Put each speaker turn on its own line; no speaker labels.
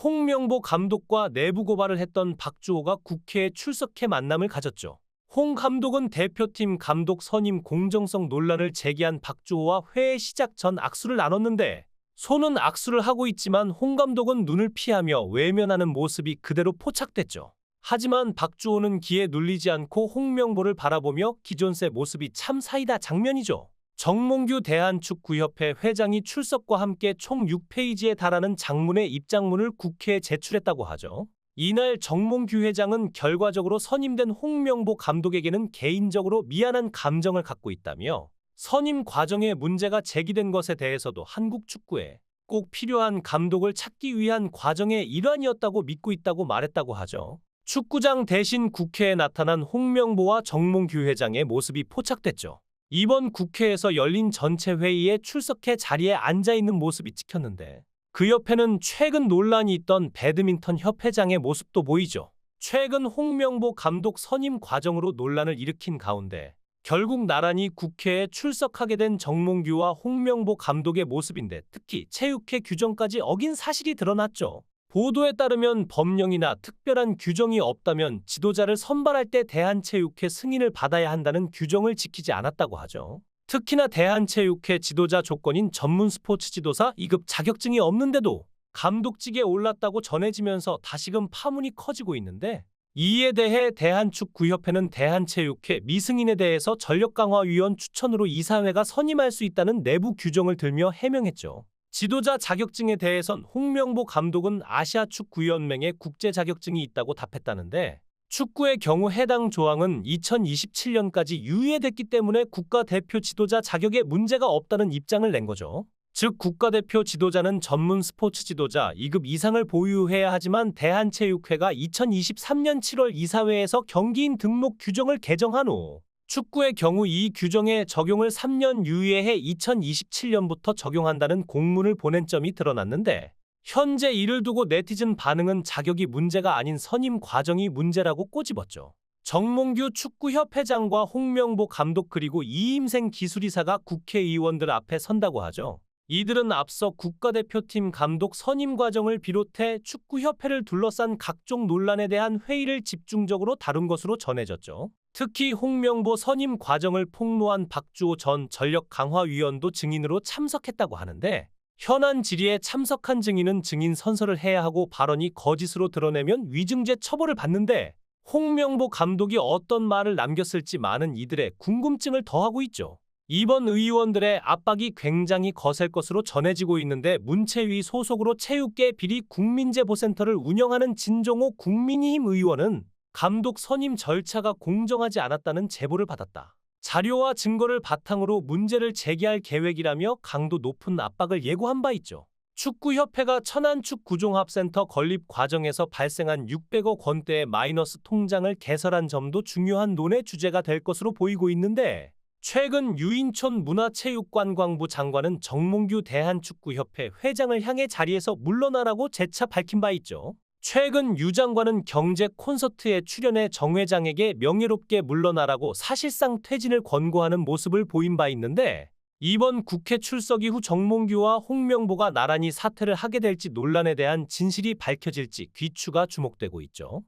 홍명보 감독과 내부 고발을 했던 박주호가 국회에 출석해 만남을 가졌죠. 홍 감독은 대표팀 감독 선임 공정성 논란을 제기한 박주호와 회의 시작 전 악수를 나눴는데 손은 악수를 하고 있지만 홍 감독은 눈을 피하며 외면하는 모습이 그대로 포착됐죠. 하지만 박주호는 기에 눌리지 않고 홍명보를 바라보며 기존세 모습이 참 사이다 장면이죠. 정몽규 대한축구협회 회장이 출석과 함께 총 6페이지에 달하는 장문의 입장문을 국회에 제출했다고 하죠. 이날 정몽규 회장은 결과적으로 선임된 홍명보 감독에게는 개인적으로 미안한 감정을 갖고 있다며 선임 과정에 문제가 제기된 것에 대해서도 한국 축구에 꼭 필요한 감독을 찾기 위한 과정의 일환이었다고 믿고 있다고 말했다고 하죠. 축구장 대신 국회에 나타난 홍명보와 정몽규 회장의 모습이 포착됐죠. 이번 국회에서 열린 전체 회의에 출석해 자리에 앉아있는 모습이 찍혔는데 그 옆에는 최근 논란이 있던 배드민턴 협회장의 모습도 보이죠. 최근 홍명보 감독 선임 과정으로 논란을 일으킨 가운데 결국 나란히 국회에 출석하게 된 정몽규와 홍명보 감독의 모습인데 특히 체육회 규정까지 어긴 사실이 드러났죠. 보도에 따르면 법령이나 특별한 규정이 없다면 지도자를 선발할 때 대한체육회 승인을 받아야 한다는 규정을 지키지 않았다고 하죠. 특히나 대한체육회 지도자 조건인 전문 스포츠 지도사 2급 자격증이 없는데도 감독직에 올랐다고 전해지면서 다시금 파문이 커지고 있는데 이에 대해 대한축구협회는 대한체육회 미승인에 대해서 전력강화위원 추천으로 이사회가 선임할 수 있다는 내부 규정을 들며 해명했죠. 지도자 자격증에 대해선 홍명보 감독은 아시아축구연맹에 국제 자격증이 있다고 답했다는데 축구의 경우 해당 조항은 2027년까지 유예됐기 때문에 국가대표 지도자 자격에 문제가 없다는 입장을 낸 거죠. 즉 국가대표 지도자는 전문 스포츠 지도자 2급 이상을 보유해야 하지만 대한체육회가 2023년 7월 이사회에서 경기인 등록 규정을 개정한 후 축구의 경우 이 규정에 적용을 3년 유예해 2027년부터 적용한다는 공문을 보낸 점이 드러났는데 현재 이를 두고 네티즌 반응은 자격이 문제가 아닌 선임 과정이 문제라고 꼬집었죠. 정몽규 축구협회장과 홍명보 감독 그리고 이임생 기술이사가 국회의원들 앞에 선다고 하죠. 이들은 앞서 국가대표팀 감독 선임 과정을 비롯해 축구협회를 둘러싼 각종 논란에 대한 회의를 집중적으로 다룬 것으로 전해졌죠. 특히 홍명보 선임 과정을 폭로한 박주호 전 전력강화위원도 증인으로 참석했다고 하는데 현안 질의에 참석한 증인은 증인 선서를 해야 하고 발언이 거짓으로 드러내면 위증죄 처벌을 받는데 홍명보 감독이 어떤 말을 남겼을지 많은 이들의 궁금증을 더하고 있죠. 이번 의원들의 압박이 굉장히 거셀 것으로 전해지고 있는데 문체위 소속으로 체육계 비리 국민제보센터를 운영하는 진종호 국민의힘 의원은 감독 선임 절차가 공정하지 않았다는 제보를 받았다. 자료와 증거를 바탕으로 문제를 제기할 계획이라며 강도 높은 압박을 예고한 바 있죠. 축구협회가 천안축구종합센터 건립 과정에서 발생한 600억 원대의 마이너스 통장을 개설한 점도 중요한 논의 주제가 될 것으로 보이고 있는데 최근 유인촌 문화체육관광부 장관은 정몽규 대한축구협회 회장을 향해 자리에서 물러나라고 재차 밝힌 바 있죠. 최근 유 장관은 경제 콘서트에 출연해 정 회장에게 명예롭게 물러나라고 사실상 퇴진을 권고하는 모습을 보인 바 있는데 이번 국회 출석 이후 정몽규와 홍명보가 나란히 사퇴를 하게 될지 논란에 대한 진실이 밝혀질지 귀추가 주목되고 있죠.